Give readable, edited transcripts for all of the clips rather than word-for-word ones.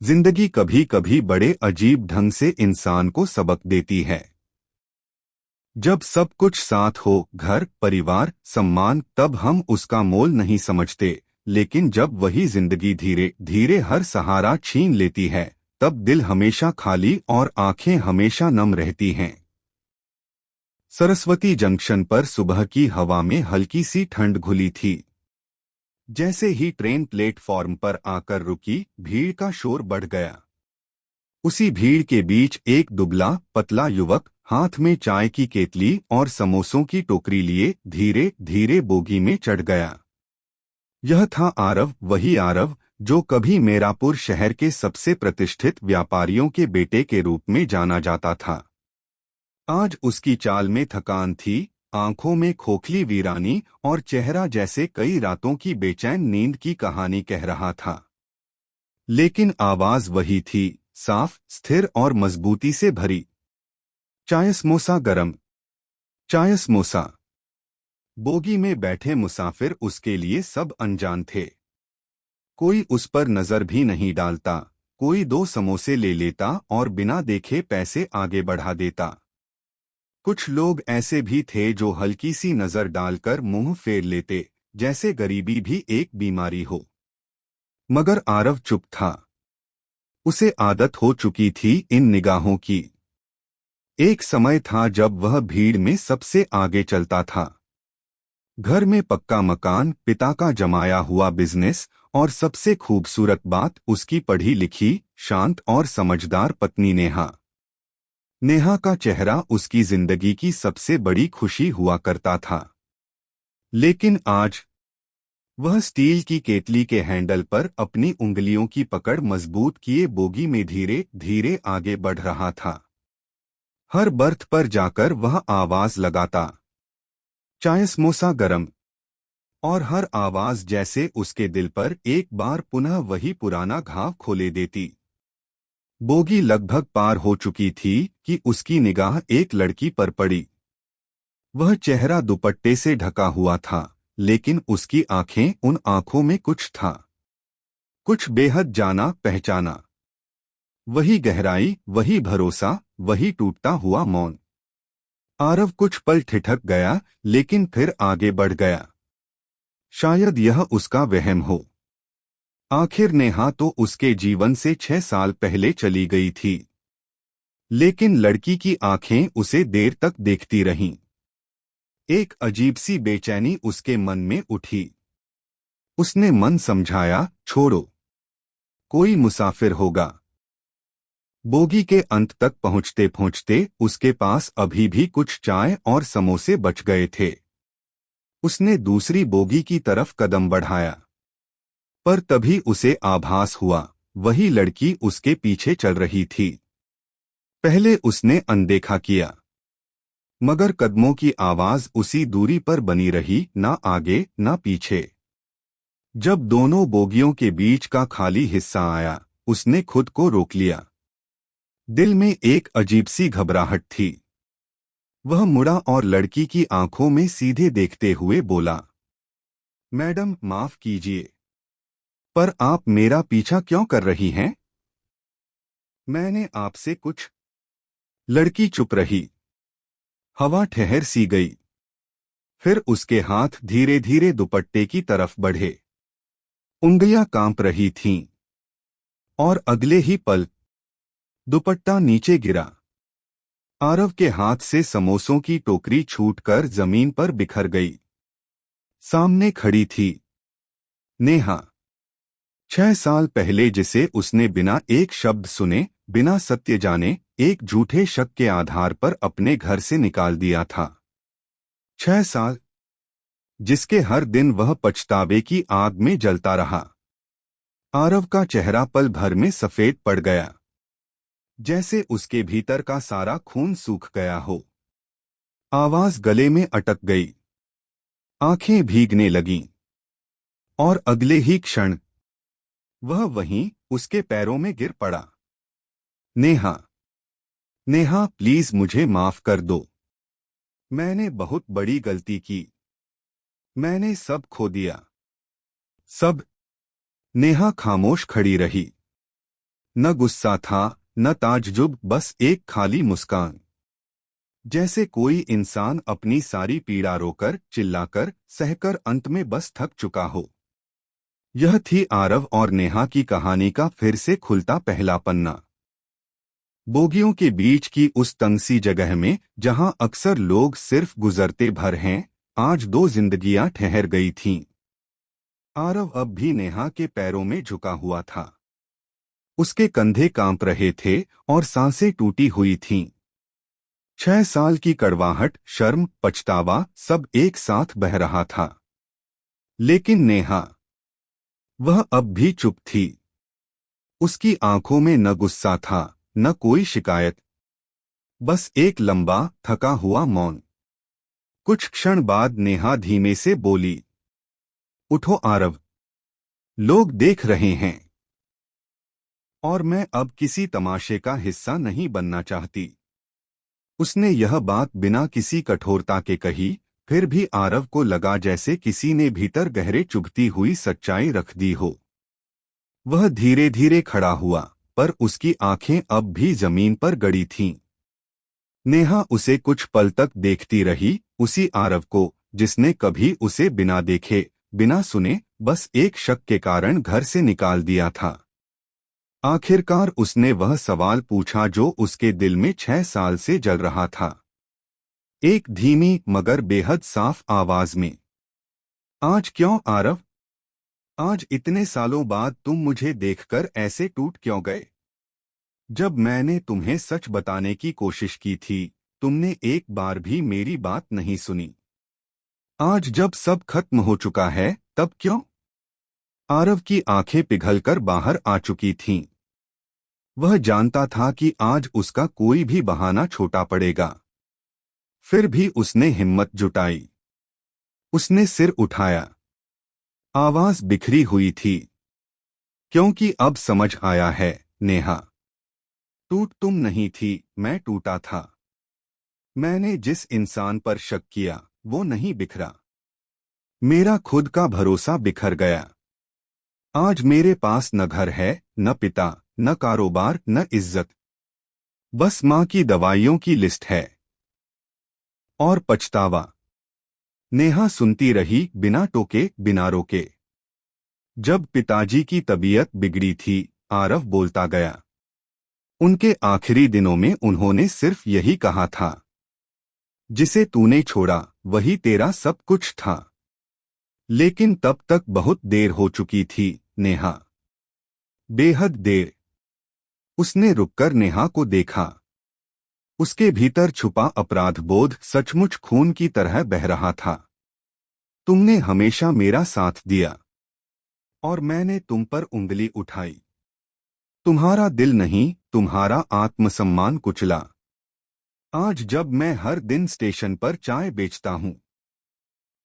जिंदगी कभी कभी बड़े अजीब ढंग से इंसान को सबक देती है। जब सब कुछ साथ हो, घर, परिवार, सम्मान, तब हम उसका मोल नहीं समझते। लेकिन जब वही जिंदगी धीरे धीरे हर सहारा छीन लेती है, तब दिल हमेशा खाली और आंखें हमेशा नम रहती हैं। सरस्वती जंक्शन पर सुबह की हवा में हल्की सी ठंड घुली थी। जैसे ही ट्रेन प्लेटफॉर्म पर आकर रुकी, भीड़ का शोर बढ़ गया। उसी भीड़ के बीच एक दुबला पतला युवक हाथ में चाय की केतली और समोसों की टोकरी लिए धीरे धीरे बोगी में चढ़ गया। यह था आरव, वही आरव जो कभी मेरापुर शहर के सबसे प्रतिष्ठित व्यापारियों के बेटे के रूप में जाना जाता था। आज उसकी चाल में थकान थी, आंखों में खोखली वीरानी और चेहरा जैसे कई रातों की बेचैन नींद की कहानी कह रहा था। लेकिन आवाज वही थी, साफ, स्थिर और मजबूती से भरी। चाय समोसा गरम। चाय समोसा। बोगी में बैठे मुसाफिर उसके लिए सब अनजान थे। कोई उस पर नजर भी नहीं डालता, कोई दो समोसे ले लेता और बिना देखे पैसे आगे बढ़ा देता। कुछ लोग ऐसे भी थे जो हल्की सी नजर डालकर मुंह फेर लेते, जैसे गरीबी भी एक बीमारी हो। मगर आरव चुप था। उसे आदत हो चुकी थी इन निगाहों की। एक समय था जब वह भीड़ में सबसे आगे चलता था। घर में पक्का मकान, पिता का जमाया हुआ बिजनेस और सबसे खूबसूरत बात उसकी पढ़ी लिखी, शांत और समझदार पत्नी नेहा। नेहा का चेहरा उसकी जिंदगी की सबसे बड़ी खुशी हुआ करता था। लेकिन आज वह स्टील की केतली के हैंडल पर अपनी उंगलियों की पकड़ मजबूत किए बोगी में धीरे धीरे आगे बढ़ रहा था। हर बर्थ पर जाकर वह आवाज लगाता, चाय समोसा गरम। और हर आवाज जैसे उसके दिल पर एक बार पुनः वही पुराना घाव खोले देती। बोगी लगभग पार हो चुकी थी कि उसकी निगाह एक लड़की पर पड़ी। वह चेहरा दुपट्टे से ढका हुआ था, लेकिन उसकी आंखें, उन आंखों में कुछ था, कुछ बेहद जाना पहचाना। वही गहराई, वही भरोसा, वही टूटता हुआ मौन। आरव कुछ पल ठिठक गया, लेकिन फिर आगे बढ़ गया। शायद यह उसका वहम हो। आखिर नेहा तो उसके जीवन से 6 साल पहले चली गई थी। लेकिन लड़की की आंखें उसे देर तक देखती रहीं। एक अजीब सी बेचैनी उसके मन में उठी। उसने मन समझाया, छोड़ो, कोई मुसाफिर होगा। बोगी के अंत तक पहुंचते पहुंचते उसके पास अभी भी कुछ चाय और समोसे बच गए थे। उसने दूसरी बोगी की तरफ कदम बढ़ाया। पर तभी उसे आभास हुआ, वही लड़की उसके पीछे चल रही थी। पहले उसने अनदेखा किया, मगर कदमों की आवाज उसी दूरी पर बनी रही, ना आगे ना पीछे। जब दोनों बोगियों के बीच का खाली हिस्सा आया, उसने खुद को रोक लिया। दिल में एक अजीब सी घबराहट थी। वह मुड़ा और लड़की की आंखों में सीधे देखते हुए बोला, मैडम माफ कीजिए, पर आप मेरा पीछा क्यों कर रही हैं? मैंने आपसे कुछ। लड़की चुप रही। हवा ठहर सी गई। फिर उसके हाथ धीरे धीरे दुपट्टे की तरफ बढ़े। उंगलियां कांप रही थीं। और अगले ही पल दुपट्टा नीचे गिरा। आरव के हाथ से समोसों की टोकरी छूटकर जमीन पर बिखर गई। सामने खड़ी थी नेहा। 6 साल पहले जिसे उसने बिना एक शब्द सुने, बिना सत्य जाने, एक झूठे शक के आधार पर अपने घर से निकाल दिया था। 6 साल जिसके हर दिन वह पछतावे की आग में जलता रहा। आरव का चेहरा पल भर में सफेद पड़ गया, जैसे उसके भीतर का सारा खून सूख गया हो। आवाज गले में अटक गई। आंखें भीगने लगीं। और अगले ही क्षण वह वहीं उसके पैरों में गिर पड़ा। नेहा, नेहा प्लीज मुझे माफ कर दो। मैंने बहुत बड़ी गलती की। मैंने सब खो दिया। सब। नेहा खामोश खड़ी रही। न गुस्सा था, न ताज्जुब, बस एक खाली मुस्कान। जैसे कोई इंसान अपनी सारी पीड़ा रोकर, चिल्लाकर, सहकर अंत में बस थक चुका हो। यह थी आरव और नेहा की कहानी का फिर से खुलता पहला पन्ना। बोगियों के बीच की उस तंग सी जगह में, जहां अक्सर लोग सिर्फ गुजरते भर हैं, आज दो जिंदगियां ठहर गई थीं। आरव अब भी नेहा के पैरों में झुका हुआ था। उसके कंधे कांप रहे थे और सांसें टूटी हुई थीं। 6 साल की कड़वाहट, शर्म, पछतावा सब एक साथ बह रहा था। लेकिन नेहा, वह अब भी चुप थी। उसकी आंखों में न गुस्सा था, न कोई शिकायत, बस एक लंबा, थका हुआ मौन। कुछ क्षण बाद नेहा धीमे से बोली, उठो आरव, लोग देख रहे हैं। और मैं अब किसी तमाशे का हिस्सा नहीं बनना चाहती। उसने यह बात बिना किसी कठोरता के कही, फिर भी आरव को लगा जैसे किसी ने भीतर गहरे चुभती हुई सच्चाई रख दी हो। वह धीरे धीरे खड़ा हुआ, पर उसकी आंखें अब भी जमीन पर गड़ी थीं। नेहा उसे कुछ पल तक देखती रही, उसी आरव को जिसने कभी उसे बिना देखे, बिना सुने, बस एक शक के कारण घर से निकाल दिया था। आखिरकार उसने वह सवाल पूछा जो उसके दिल में 6 साल से जल रहा था। एक धीमी मगर बेहद साफ आवाज में, आज क्यों आरव? आज इतने सालों बाद तुम मुझे देखकर ऐसे टूट क्यों गए? जब मैंने तुम्हें सच बताने की कोशिश की थी, तुमने एक बार भी मेरी बात नहीं सुनी। आज जब सब खत्म हो चुका है, तब क्यों? आरव की आंखें पिघलकर बाहर आ चुकी थीं। वह जानता था कि आज उसका कोई भी बहाना छोटा पड़ेगा। फिर भी उसने हिम्मत जुटाई। उसने सिर उठाया। आवाज बिखरी हुई थी। क्योंकि अब समझ आया है, नेहा, टूट तुम नहीं थी, मैं टूटा था। मैंने जिस इंसान पर शक किया, वो नहीं बिखरा। मेरा खुद का भरोसा बिखर गया। आज मेरे पास न घर है, न पिता, न कारोबार, न इज्जत। बस माँ की दवाइयों की लिस्ट है। और पछतावा। नेहा सुनती रही, बिना टोके, बिना रोके। जब पिताजी की तबीयत बिगड़ी थी, आरव बोलता गया। उनके आखिरी दिनों में उन्होंने सिर्फ यही कहा था, जिसे तूने छोड़ा, वही तेरा सब कुछ था। लेकिन तब तक बहुत देर हो चुकी थी, नेहा। बेहद देर। उसने रुककर नेहा को देखा। उसके भीतर छुपा अपराध बोध सचमुच खून की तरह बह रहा था। तुमने हमेशा मेरा साथ दिया, और मैंने तुम पर उंगली उठाई। तुम्हारा दिल नहीं, तुम्हारा आत्मसम्मान कुचला। आज जब मैं हर दिन स्टेशन पर चाय बेचता हूं,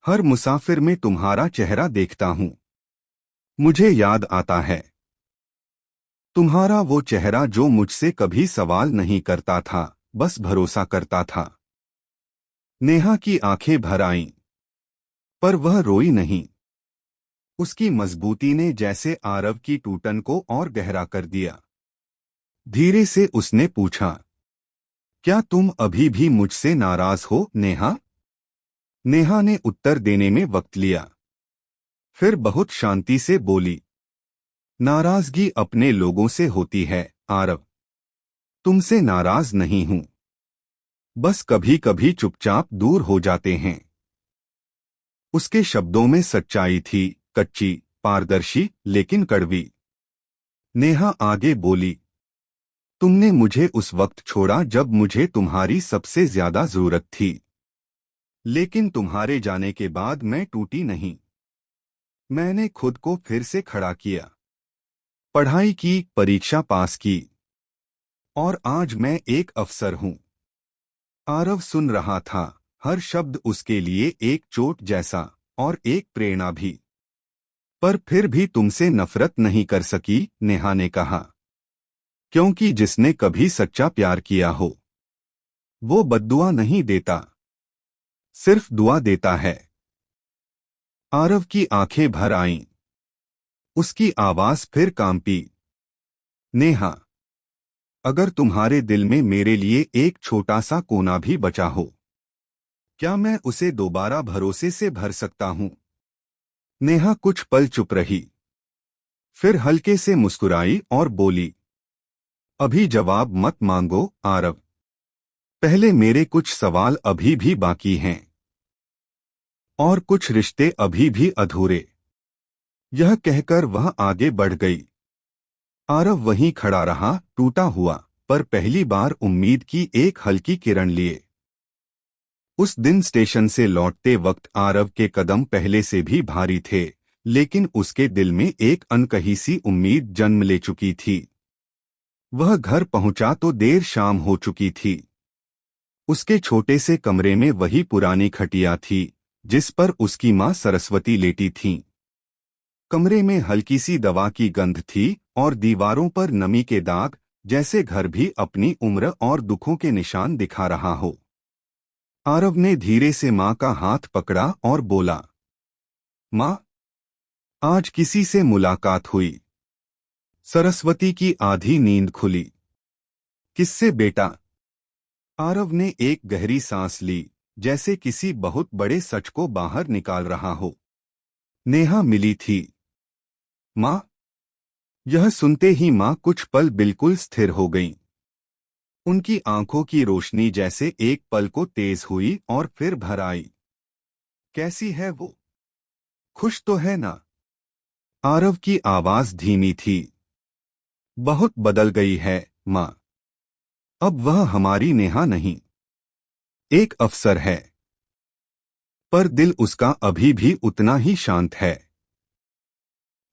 हर मुसाफिर में तुम्हारा चेहरा देखता हूं, मुझे याद आता है तुम्हारा वो चेहरा जो मुझसे कभी सवाल नहीं करता था, बस भरोसा करता था। नेहा की आंखें भर आईं, पर वह रोई नहीं। उसकी मजबूती ने जैसे आरव की टूटन को और गहरा कर दिया। धीरे से उसने पूछा, क्या तुम अभी भी मुझसे नाराज हो, नेहा? नेहा ने उत्तर देने में वक्त लिया। फिर बहुत शांति से बोली, नाराजगी अपने लोगों से होती है, आरव। तुमसे नाराज नहीं हूं। बस कभी कभी चुपचाप दूर हो जाते हैं। उसके शब्दों में सच्चाई थी, कच्ची, पारदर्शी, लेकिन कड़वी। नेहा आगे बोली, तुमने मुझे उस वक्त छोड़ा जब मुझे तुम्हारी सबसे ज्यादा जरूरत थी। लेकिन तुम्हारे जाने के बाद मैं टूटी नहीं। मैंने खुद को फिर से खड़ा किया। पढ़ाई की, परीक्षा पास की, और आज मैं एक अफसर हूं। आरव सुन रहा था, हर शब्द उसके लिए एक चोट जैसा, और एक प्रेरणा भी। पर फिर भी तुमसे नफरत नहीं कर सकी, नेहा ने कहा। क्योंकि जिसने कभी सच्चा प्यार किया हो, वो बद्दुआ नहीं देता, सिर्फ दुआ देता है। आरव की आंखें भर आईं। उसकी आवाज फिर कांपी। नेहा, अगर तुम्हारे दिल में मेरे लिए एक छोटा सा कोना भी बचा हो, क्या मैं उसे दोबारा भरोसे से भर सकता हूं? नेहा कुछ पल चुप रही, फिर हल्के से मुस्कुराई और बोली, अभी जवाब मत मांगो आरव। पहले मेरे कुछ सवाल अभी भी बाकी हैं और कुछ रिश्ते अभी भी अधूरे। यह कहकर वह आगे बढ़ गई। आरव वहीं खड़ा रहा, टूटा हुआ, पर पहली बार उम्मीद की एक हल्की किरण लिए। उस दिन स्टेशन से लौटते वक्त आरव के कदम पहले से भी भारी थे, लेकिन उसके दिल में एक अनकही सी उम्मीद जन्म ले चुकी थी। वह घर पहुंचा तो देर शाम हो चुकी थी। उसके छोटे से कमरे में वही पुरानी खटिया थी जिस पर उसकी माँ सरस्वती लेटी थीं। कमरे में हल्की सी दवा की गंध थी और दीवारों पर नमी के दाग, जैसे घर भी अपनी उम्र और दुखों के निशान दिखा रहा हो। आरव ने धीरे से माँ का हाथ पकड़ा और बोला, माँ, आज किसी से मुलाकात हुई। सरस्वती की आधी नींद खुली। किससे बेटा? आरव ने एक गहरी सांस ली, जैसे किसी बहुत बड़े सच को बाहर निकाल रहा हो। नेहा मिली थी। माँ? यह सुनते ही माँ कुछ पल बिल्कुल स्थिर हो गईं। उनकी आंखों की रोशनी जैसे एक पल को तेज हुई और फिर भर आई। कैसी है वो? खुश तो है ना? आरव की आवाज धीमी थी। बहुत बदल गई है माँ। अब वह हमारी नेहा नहीं, एक अफसर है, पर दिल उसका अभी भी उतना ही शांत है।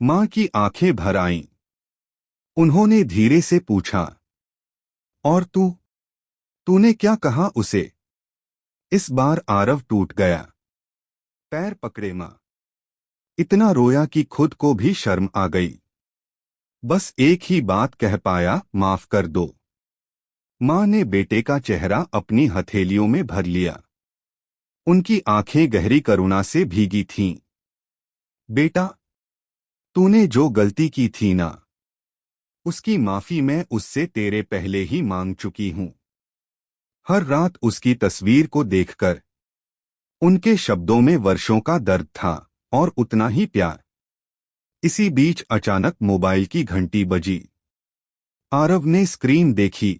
माँ की आंखें भर आईं। उन्होंने धीरे से पूछा, और तूने क्या कहा उसे? इस बार आरव टूट गया। पैर पकड़े माँ। इतना रोया कि खुद को भी शर्म आ गई। बस एक ही बात कह पाया, माफ कर दो। माँ ने बेटे का चेहरा अपनी हथेलियों में भर लिया। उनकी आंखें गहरी करुणा से भीगी थीं। बेटा, तूने जो गलती की थी ना, उसकी माफी मैं उससे तेरे पहले ही मांग चुकी हूं। हर रात उसकी तस्वीर को देखकर उनके शब्दों में वर्षों का दर्द था और उतना ही प्यार। इसी बीच अचानक मोबाइल की घंटी बजी। आरव ने स्क्रीन देखी।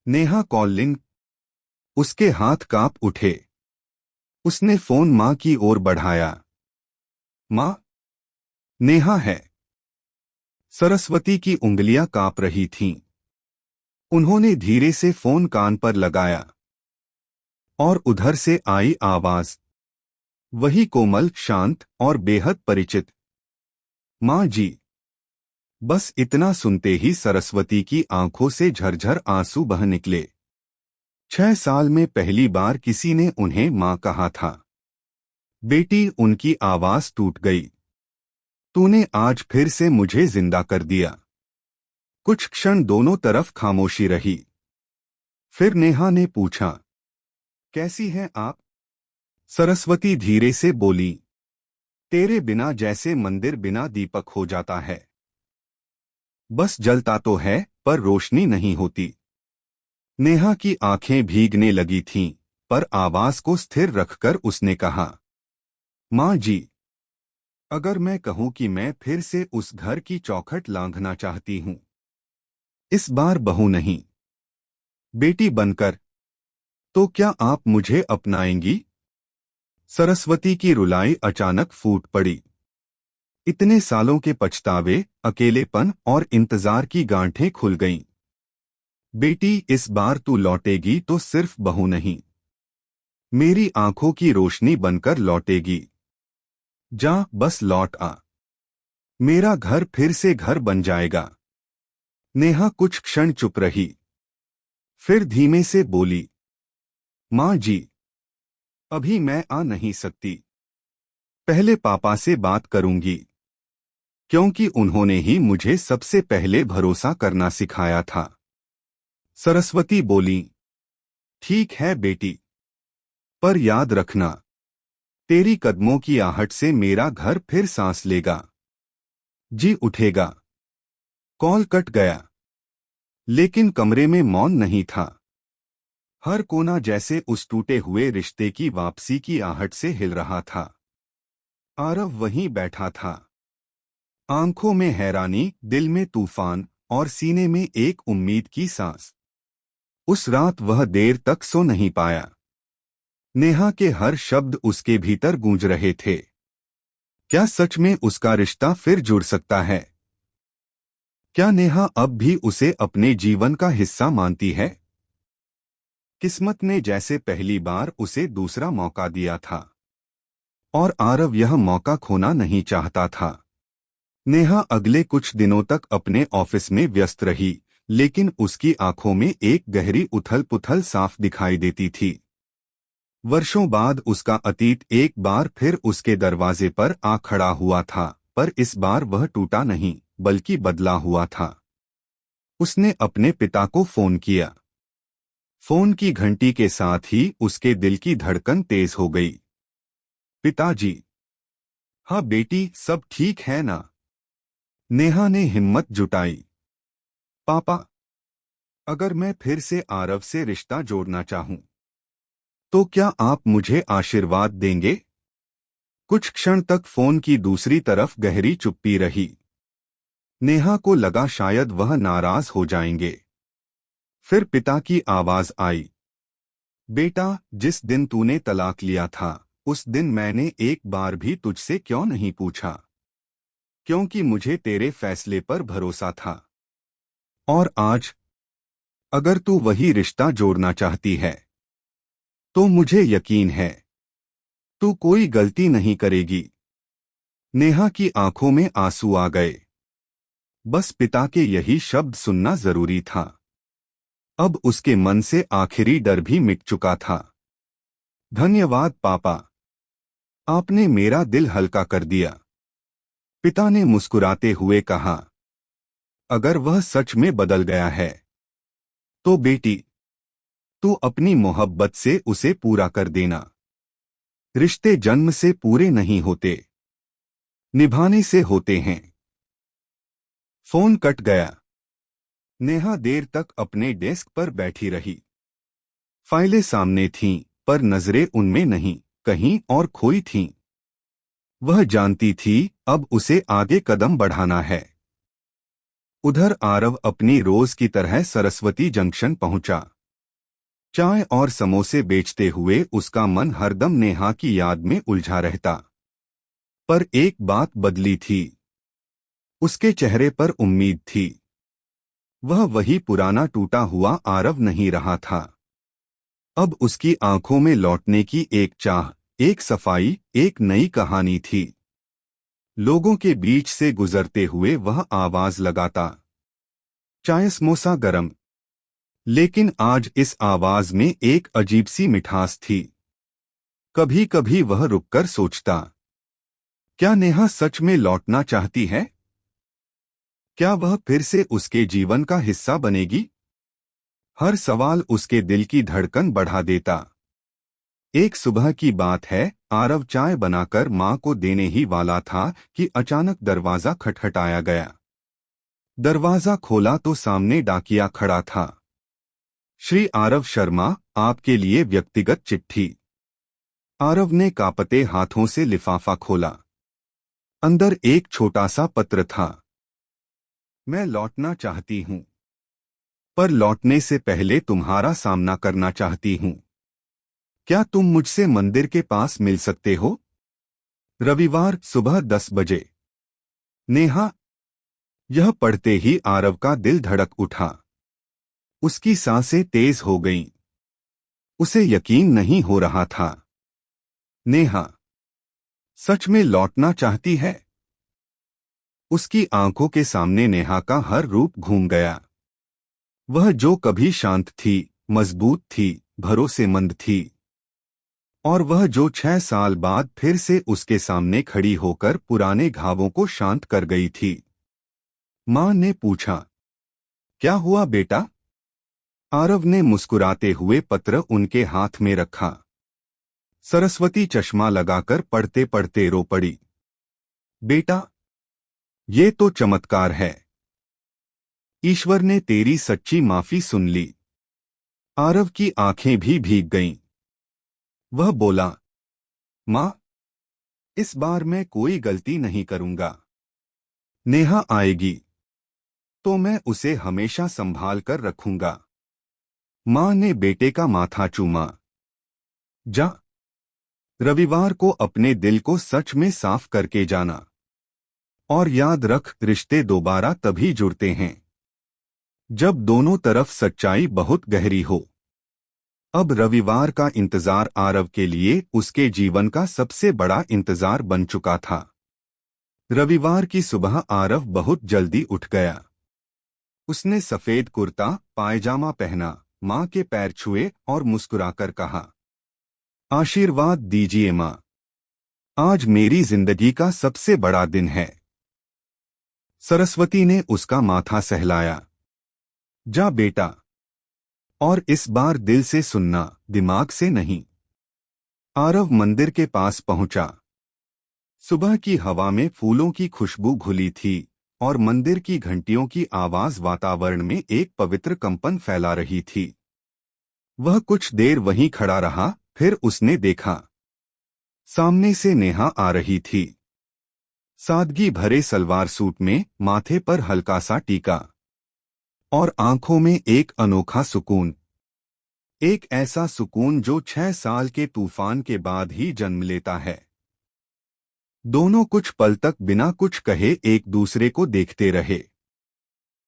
नेहा कॉलिंग। उसके हाथ कांप उठे। उसने फोन मां की ओर बढ़ाया। मां? नेहा है। सरस्वती की उंगलियां कांप रही थीं। उन्होंने धीरे से फोन कान पर लगाया और उधर से आई आवाज, वही कोमल, शांत और बेहद परिचित, मां जी। बस इतना सुनते ही सरस्वती की आंखों से झरझर आंसू बह निकले। 6 साल में पहली बार किसी ने उन्हें मां कहा था। बेटी, उनकी आवाज टूट गई। तूने आज फिर से मुझे जिंदा कर दिया। कुछ क्षण दोनों तरफ खामोशी रही। फिर नेहा ने पूछा, कैसी हैं आप? सरस्वती धीरे से बोली, तेरे बिना जैसे मंदिर बिना दीपक हो जाता है। बस जलता तो है, पर रोशनी नहीं होती। नेहा की आंखें भीगने लगी थीं, पर आवाज को स्थिर रखकर उसने कहा, मां जी, अगर मैं कहूं कि मैं फिर से उस घर की चौखट लांघना चाहती हूं, इस बार बहू नहीं, बेटी बनकर, तो क्या आप मुझे अपनाएंगी? सरस्वती की रुलाई अचानक फूट पड़ी। इतने सालों के पछतावे, अकेलेपन और इंतजार की गांठें खुल गईं। बेटी, इस बार तू लौटेगी तो सिर्फ बहू नहीं, मेरी आंखों की रोशनी बनकर लौटेगी। जा, बस लौट आ। मेरा घर फिर से घर बन जाएगा। नेहा कुछ क्षण चुप रही, फिर धीमे से बोली, मां जी, अभी मैं आ नहीं सकती। पहले पापा से बात करूंगी, क्योंकि उन्होंने ही मुझे सबसे पहले भरोसा करना सिखाया था। सरस्वती बोली, ठीक है बेटी, पर याद रखना, तेरी कदमों की आहट से मेरा घर फिर सांस लेगा, जी उठेगा। कॉल कट गया, लेकिन कमरे में मौन नहीं था। हर कोना जैसे उस टूटे हुए रिश्ते की वापसी की आहट से हिल रहा था। आरव वहीं बैठा था, आंखों में हैरानी, दिल में तूफान और सीने में एक उम्मीद की सांस। उस रात वह देर तक सो नहीं पाया। नेहा के हर शब्द उसके भीतर गूंज रहे थे। क्या सच में उसका रिश्ता फिर जुड़ सकता है? क्या नेहा अब भी उसे अपने जीवन का हिस्सा मानती है? किस्मत ने जैसे पहली बार उसे दूसरा मौका दिया था, और आरव यह मौका खोना नहीं चाहता था। नेहा अगले कुछ दिनों तक अपने ऑफिस में व्यस्त रही, लेकिन उसकी आंखों में एक गहरी उथल-पुथल साफ दिखाई देती थी। वर्षों बाद उसका अतीत एक बार फिर उसके दरवाजे पर आ खड़ा हुआ था, पर इस बार वह टूटा नहीं, बल्कि बदला हुआ था। उसने अपने पिता को फोन किया। फोन की घंटी के साथ ही उसके दिल की धड़कन तेज हो गई। पिताजी। हाँ बेटी, सब ठीक है ना? नेहा ने हिम्मत जुटाई। पापा, अगर मैं फिर से आरव से रिश्ता जोड़ना चाहूं, तो क्या आप मुझे आशीर्वाद देंगे? कुछ क्षण तक फोन की दूसरी तरफ गहरी चुप्पी रही। नेहा को लगा शायद वह नाराज हो जाएंगे। फिर पिता की आवाज आई। बेटा, जिस दिन तूने तलाक लिया था, उस दिन मैंने एक बार भी तुझसे क्यों नहीं पूछा, क्योंकि मुझे तेरे फैसले पर भरोसा था। और आज, अगर तू वही रिश्ता जोड़ना चाहती है, तो मुझे यकीन है तू कोई गलती नहीं करेगी। नेहा की आंखों में आंसू आ गए। बस पिता के यही शब्द सुनना जरूरी था। अब उसके मन से आखिरी डर भी मिट चुका था। धन्यवाद पापा, आपने मेरा दिल हल्का कर दिया। पिता ने मुस्कुराते हुए कहा, अगर वह सच में बदल गया है, तो बेटी, तू अपनी मोहब्बत से उसे पूरा कर देना। रिश्ते जन्म से पूरे नहीं होते, निभाने से होते हैं। फोन कट गया। नेहा देर तक अपने डेस्क पर बैठी रही। फाइलें सामने थीं, पर नजरें उनमें नहीं, कहीं और खोई थीं। वह जानती थी, अब उसे आगे कदम बढ़ाना है। उधर आरव अपनी रोज की तरह सरस्वती जंक्शन पहुंचा। चाय और समोसे बेचते हुए उसका मन हरदम नेहा की याद में उलझा रहता। पर एक बात बदली थी। उसके चेहरे पर उम्मीद थी। वह वही पुराना टूटा हुआ आरव नहीं रहा था। अब उसकी आंखों में लौटने की एक चाह, एक सफाई, एक नई कहानी थी। लोगों के बीच से गुजरते हुए वह आवाज लगाता, चाय समोसा गरम। लेकिन आज इस आवाज में एक अजीब सी मिठास थी। कभी कभी वह रुककर सोचता, क्या नेहा सच में लौटना चाहती है? क्या वह फिर से उसके जीवन का हिस्सा बनेगी? हर सवाल उसके दिल की धड़कन बढ़ा देता। एक सुबह की बात है, आरव चाय बनाकर मां को देने ही वाला था कि अचानक दरवाजा खटखटाया गया। दरवाजा खोला तो सामने डाकिया खड़ा था। श्री आरव शर्मा, आपके लिए व्यक्तिगत चिट्ठी। आरव ने कांपते हाथों से लिफाफा खोला। अंदर एक छोटा सा पत्र था। मैं लौटना चाहती हूं, पर लौटने से पहले तुम्हारा सामना करना चाहती हूं। क्या तुम मुझसे मंदिर के पास मिल सकते हो? रविवार सुबह 10 बजे। नेहा। यह पढ़ते ही आरव का दिल धड़क उठा। उसकी सांसें तेज हो गईं। उसे यकीन नहीं हो रहा था। नेहा सच में लौटना चाहती है? उसकी आंखों के सामने नेहा का हर रूप घूम गया। वह जो कभी शांत थी, मजबूत थी, भरोसेमंद थी, और वह जो 6 साल बाद फिर से उसके सामने खड़ी होकर पुराने घावों को शांत कर गई थी। मां ने पूछा, क्या हुआ बेटा? आरव ने मुस्कुराते हुए पत्र उनके हाथ में रखा। सरस्वती चश्मा लगाकर पढ़ते पढ़ते रो पड़ी। बेटा, ये तो चमत्कार है। ईश्वर ने तेरी सच्ची माफी सुन ली। आरव की आंखें भी भीग गईं। वह बोला, माँ, इस बार मैं कोई गलती नहीं करूंगा। नेहा आएगी तो मैं उसे हमेशा संभाल कर रखूंगा। माँ ने बेटे का माथा चूमा। जा, रविवार को अपने दिल को सच में साफ करके जाना। और याद रख, रिश्ते दोबारा तभी जुड़ते हैं जब दोनों तरफ सच्चाई बहुत गहरी हो। अब रविवार का इंतजार आरव के लिए उसके जीवन का सबसे बड़ा इंतजार बन चुका था। रविवार की सुबह आरव बहुत जल्दी उठ गया। उसने सफेद कुर्ता पायजामा पहना, माँ के पैर छुए और मुस्कुराकर कहा, आशीर्वाद दीजिए माँ, आज मेरी जिंदगी का सबसे बड़ा दिन है। सरस्वती ने उसका माथा सहलाया। जा बेटा, और इस बार दिल से सुनना, दिमाग से नहीं। आरव मंदिर के पास पहुंचा। सुबह की हवा में फूलों की खुशबू घुली थी और मंदिर की घंटियों की आवाज वातावरण में एक पवित्र कंपन फैला रही थी। वह कुछ देर वहीं खड़ा रहा, फिर उसने देखा, सामने से नेहा आ रही थी। सादगी भरे सलवार सूट में, माथे पर हल्का सा टीका और आंखों में एक अनोखा सुकून। एक ऐसा सुकून जो 6 साल के तूफान के बाद ही जन्म लेता है। दोनों कुछ पल तक बिना कुछ कहे एक दूसरे को देखते रहे।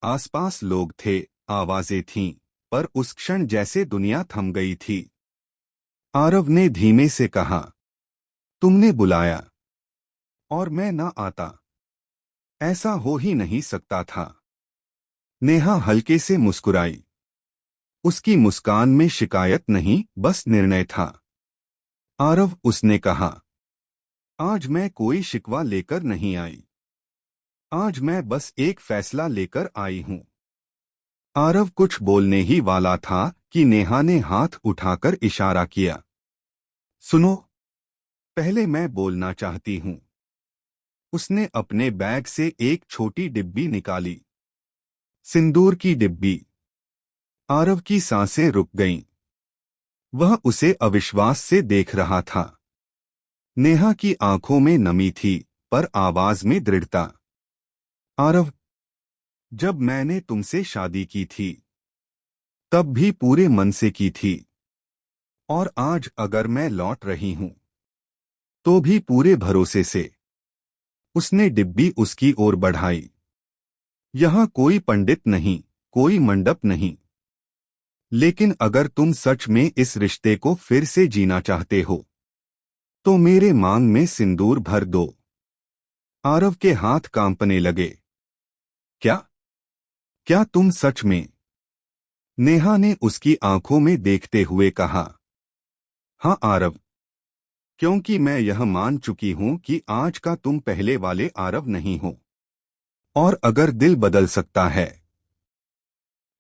आसपास लोग थे, आवाजें थीं, पर उस क्षण जैसे दुनिया थम गई थी। आरव ने धीमे से कहा, तुमने बुलाया और मैं ना आता। ऐसा हो ही नहीं सकता था। नेहा हल्के से मुस्कुराई। उसकी मुस्कान में शिकायत नहीं, बस निर्णय था। आरव, उसने कहा, आज मैं कोई शिकवा लेकर नहीं आई। आज मैं बस एक फैसला लेकर आई हूं। आरव कुछ बोलने ही वाला था कि नेहा ने हाथ उठाकर इशारा किया। सुनो, पहले मैं बोलना चाहती हूं। उसने अपने बैग से एक छोटी डिब्बी निकाली। सिंदूर की डिब्बी। आरव की सांसें रुक गईं। वह उसे अविश्वास से देख रहा था। नेहा की आंखों में नमी थी, पर आवाज में दृढ़ता। आरव, जब मैंने तुमसे शादी की थी तब भी पूरे मन से की थी, और आज अगर मैं लौट रही हूं तो भी पूरे भरोसे से। उसने डिब्बी उसकी ओर बढ़ाई। यहां कोई पंडित नहीं, कोई मंडप नहीं, लेकिन अगर तुम सच में इस रिश्ते को फिर से जीना चाहते हो तो मेरे मांग में सिंदूर भर दो। आरव के हाथ कांपने लगे। क्या? क्या तुम सच में? नेहा ने उसकी आंखों में देखते हुए कहा, हाँ आरव, क्योंकि मैं यह मान चुकी हूं कि आज का तुम पहले वाले आरव नहीं हो। और अगर दिल बदल सकता है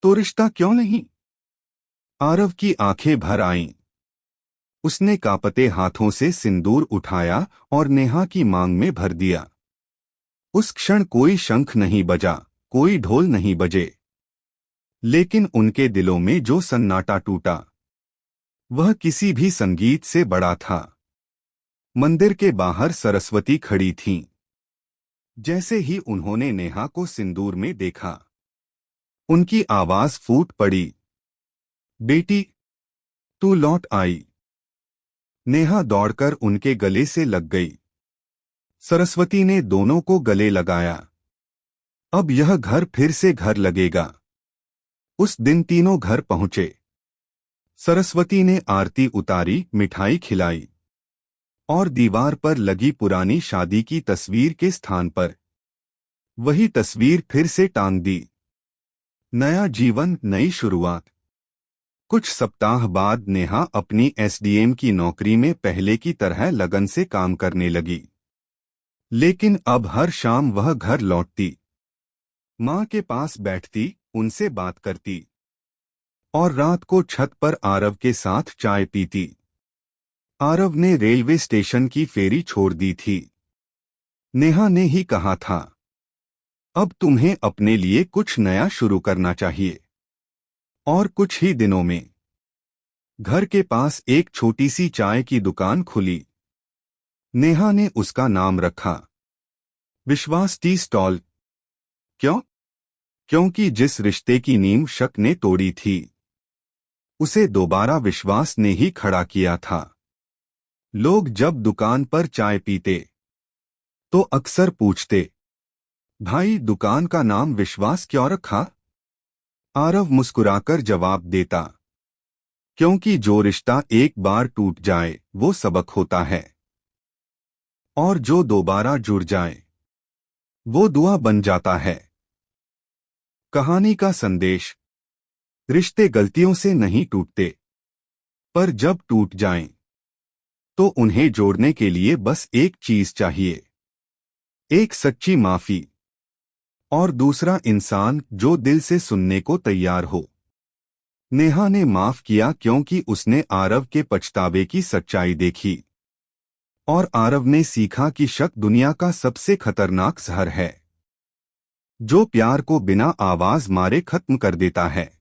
तो रिश्ता क्यों नहीं? आरव की आंखें भर आईं। उसने कांपते हाथों से सिंदूर उठाया और नेहा की मांग में भर दिया। उस क्षण कोई शंख नहीं बजा, कोई ढोल नहीं बजे, लेकिन उनके दिलों में जो सन्नाटा टूटा वह किसी भी संगीत से बड़ा था। मंदिर के बाहर सरस्वती खड़ी थीं। जैसे ही उन्होंने नेहा को सिंदूर में देखा, उनकी आवाज फूट पड़ी, बेटी, तू लौट आई। नेहा दौड़कर उनके गले से लग गई। सरस्वती ने दोनों को गले लगाया। अब यह घर फिर से घर लगेगा। उस दिन तीनों घर पहुंचे। सरस्वती ने आरती उतारी, मिठाई खिलाई और दीवार पर लगी पुरानी शादी की तस्वीर के स्थान पर वही तस्वीर फिर से टांग दी। नया जीवन, नई शुरुआत। कुछ सप्ताह बाद नेहा अपनी एसडीएम की नौकरी में पहले की तरह लगन से काम करने लगी। लेकिन अब हर शाम वह घर लौटती, माँ के पास बैठती, उनसे बात करती और रात को छत पर आरव के साथ चाय पीती। आरव ने रेलवे स्टेशन की फेरी छोड़ दी थी। नेहा ने ही कहा था, अब तुम्हें अपने लिए कुछ नया शुरू करना चाहिए। और कुछ ही दिनों में घर के पास एक छोटी सी चाय की दुकान खुली। नेहा ने उसका नाम रखा विश्वास टी स्टॉल। क्यों? क्योंकि जिस रिश्ते की नींव शक ने तोड़ी थी, उसे दोबारा विश्वास ने ही खड़ा किया था। लोग जब दुकान पर चाय पीते तो अक्सर पूछते, भाई दुकान का नाम विश्वास क्यों रखा? आरव मुस्कुराकर जवाब देता, क्योंकि जो रिश्ता एक बार टूट जाए वो सबक होता है, और जो दोबारा जुड़ जाए वो दुआ बन जाता है। कहानी का संदेश: रिश्ते गलतियों से नहीं टूटते, पर जब टूट जाएं, तो उन्हें जोड़ने के लिए बस एक चीज चाहिए, एक सच्ची माफी, और दूसरा इंसान जो दिल से सुनने को तैयार हो। नेहा ने माफ किया क्योंकि उसने आरव के पछतावे की सच्चाई देखी, और आरव ने सीखा कि शक दुनिया का सबसे खतरनाक जहर है, जो प्यार को बिना आवाज मारे खत्म कर देता है।